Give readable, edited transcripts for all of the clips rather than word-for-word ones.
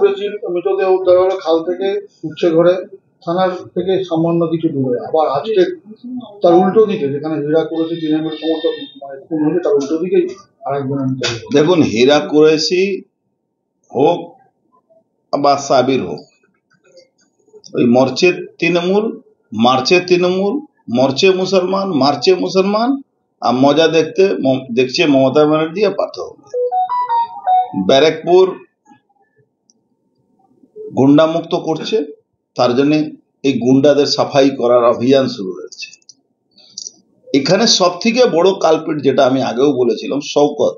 করেছি মৃতদেহ উদ্ধার হলো খাল থেকে, উচ্ছে ঘরে থানার থেকে সামান্য কিছু দূরে। আবার আজকে তার উল্টো দিকে যেখানে হীরা কুরেশি তৃণমূল সমর্থক খুন হয়েছে তার উল্টো দিকেই আরেকজন। দেখুন, হীরা কুরেশি হোক বা সাবির হোক, ওই মরচে তৃণমূল, মারচে তৃণমূল, মরচে মুসলমান, মারচে মুসলমান, আর মজা দেখছে মমতা ব্যানার্জি আর পার্থ। ব্যারাকপুর গুন্ডা মুক্ত করছে, তার জন্য এই গুন্ডাদের সাফাই করার অভিযান শুরু হয়েছে। এখানে সব থেকে বড় কালপিট, যেটা আমি আগেও বলেছিলাম, শওকত,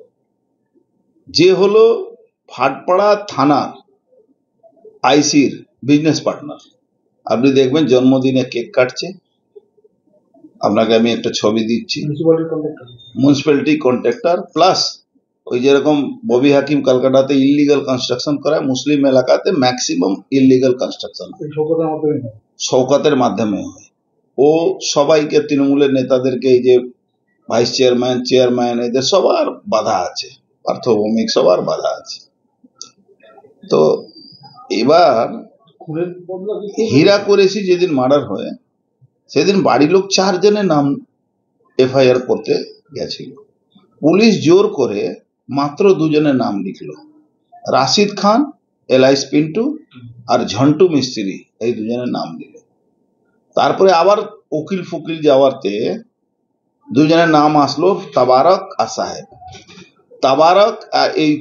যে হলো ভাটপাড়া থানার আইসির বিজনেস পার্টনার। আপনি দেখবেন জন্মদিনে কেক কাটছে, আপনাকে আমি একটা ছবি দিচ্ছি, মিউনিসিপ্যালিটি কন্ট্রাক্টর প্লাস ওই যেরকম ববি হাকিম কলকাতাতে ইলিগাল কনস্ট্রাকশন করায়, মুসলিম এলাকাতে ম্যাক্সিমাম ইলিগাল কনস্ট্রাকশন শওকতের মাধ্যমে হয়। ও সবাইকে, তৃণমূলের নেতাদেরকে, এই যে ভাইস চেয়ারম্যান, চেয়ারম্যান, এদের সবার বাধা আছে, পার্থভৌমিক সবার বাধা আছে। তো এবার হীরা কুরেশি যেদিন মার্ডার হয় সেদিন বাড়ির লোক 4 জনের নাম এফআইআর করতে গেছিল। পুলিশ জোর করে মাত্র 2 জনের নাম লিখলো, রাশিদ খান, এলাইস পিন্টু আর ঝন্টু মিস্ত্রি, এই 2 জনের নাম দিল। তারপরে আবার উকিল ফুকিল যাওয়াতে 2 জনের নাম আসলো, তাবারক আর সাহেব। তাবারক আর এই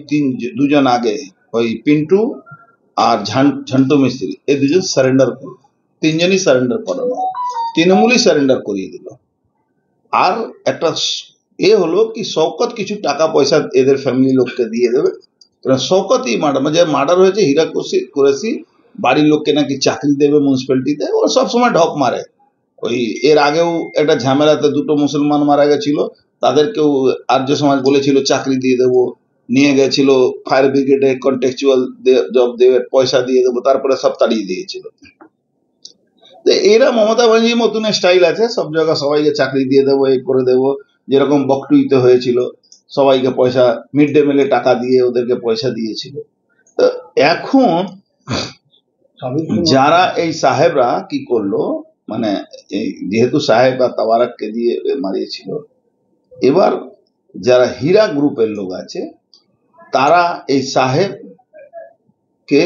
2 জন আগে ওই পিন্টু আর ঝন্টু মিস্ত্রি, এই 2 জন সারেন্ডার করলো। 3 জনই সারেন্ডার করানো, তৃণমূলই সারেন্ডার করিয়ে দিল। আর একটা হলো কি, শওকত কিছু টাকা পয়সা এদের ফ্যামিলি লোককে দিয়ে দেবে। শওকতই মার্ডার হয়েছে। হীরা কুরেশি বাড়ির লোককে নাকি চাকরি দেবে মিউনিসিপ্যালিটিতে, ও সবসময় ঢপ মারে। ওই এর আগেও একটা ঝামেলাতে 2টো মুসলমান মারা গেছিল, তাদেরকেও আর্য সমাজ বলেছিল চাকরি দিয়ে দেবো, নিয়ে গেছিল ফায়ার ব্রিগেডে, কন্ট্রাকচুয়াল জব দেবে, পয়সা দিয়ে দেবো, তারপরে সব তাড়িয়ে দিয়েছিল। এরা মমতা ব্যানার্জির মতন স্টাইল আছে, সব জায়গায় সবাইকে চাকরি দিয়ে দেবো, এই করে দেবো। যেরকম বকটুইতে হয়েছিল, সবাইকে পয়সা, মিড ডে মিলে টাকা দিয়ে ওদেরকে পয়সা দিয়েছিল। তো এখন যারা এই সাহেবরা কি করলো, মানে যেহেতু সাহেব আর তাবারককে দিয়ে মারিয়েছিল, এবার যারা হীরা গ্রুপের লোক আছে তারা এই সাহেব কে,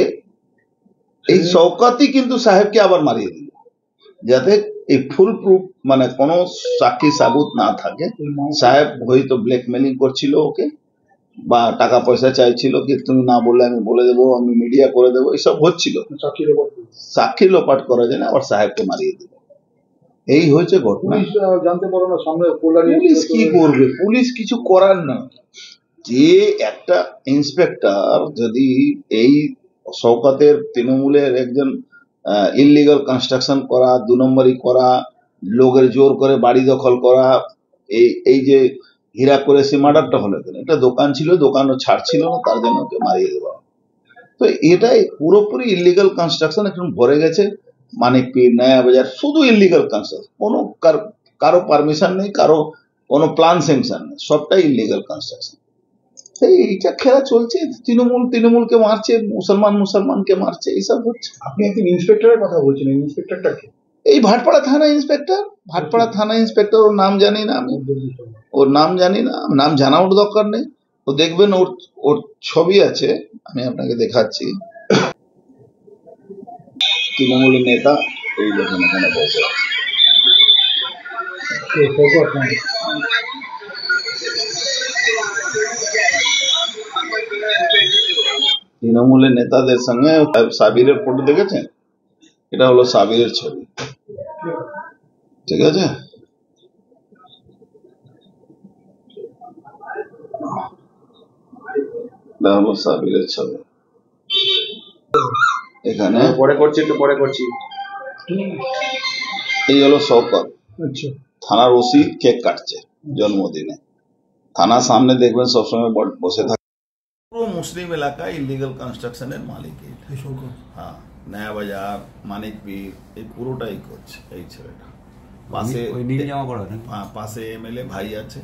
এই শওকতই কিন্তু সাহেবকে আবার মারিয়ে দিল, যাতে এই ফুল প্রুফ মানে কোনো সাক্ষী সাবুত না থাকে। সাহেব হয়তো ব্ল্যাকমেলিং করছিল ওকে, বা টাকা পয়সা চাইছিল, কি তুমি না বললে আমি বলে দেবো, আমি মিডিয়া করে দেবো, এইসব হচ্ছিল। সাক্ষী লোপাট করা যায় না, আবার সাহেবকে মারিয়ে দিল। এই হয়েছে ঘটনা। জানতে পারো না সামনে পুলিশ কি করবে? পুলিশ কিছু করার না। যে একটা ইন্সপেক্টর যদি এই শওকতের, তৃণমূলের একজন ইললিগাল কনস্ট্রাকশন করা, 2 নম্বরই করা, লোকের জোর করে বাড়ি দখল করা, এই যে হীরা কুরেশি মার্ডারটা হলো, একটা দোকান ছিল, দোকানও ছাড়ছিল না, তার জন্য ওকে মারিয়ে দেওয়া। তো এটাই পুরোপুরি ইললিগাল কনস্ট্রাকশন এখন ভরে গেছে। মানিকপীর, নয়া বাজার, শুধু ইললিগাল কনস্ট্রাকশন, কোনো কারো পারমিশন নেই, কারো কোনো প্ল্যান স্যাংশন নেই, সবটাই ইললিগাল কনস্ট্রাকশন। এইটা খেলা চলছে, তৃণমূলকে মারছে, মুসলমানকে মারছে, এইসব হচ্ছে। আপনি একজন ইন্সপেক্টরের কথা বলছেন, ইন্সপেক্টরটা কে? এই ভাটপাড়া থানা ইন্সপেক্টর। ভাটপাড়া থানা ইন্সপেক্টর, ওর নাম জানি না আমি, ওর নাম জানি না, নাম জানার দরকার নেই। ও দেখবেন ওর ছবি আছে, আমি আপনাকে দেখাচ্ছি। তৃণমূলের নেতা এই দেখুন এখানে বসে আছে। তৃণমূলের নেতাদের সঙ্গে সাবিরের ফটো দেখেছেন? এটা হলো সাবিরের ছবি, ঠিক আছে? এটা হলো সাবিরের ছবি। এখানে পরে করছি। এই হলো শওকত, থানার ওসি কেক কাটছে জন্মদিনে। থানার সামনে দেখবেন সবসময় বসে থাকে। পুরো মুসলিম এলাকা ইলিগাল কনস্ট্রাকশনের মালিক। হ্যাঁ, নয়া বাজার, মানিকপীর, এই পুরোটাই করছে এই ছেলেটা। পাশে পাশে এমএলএ ভাই আছে।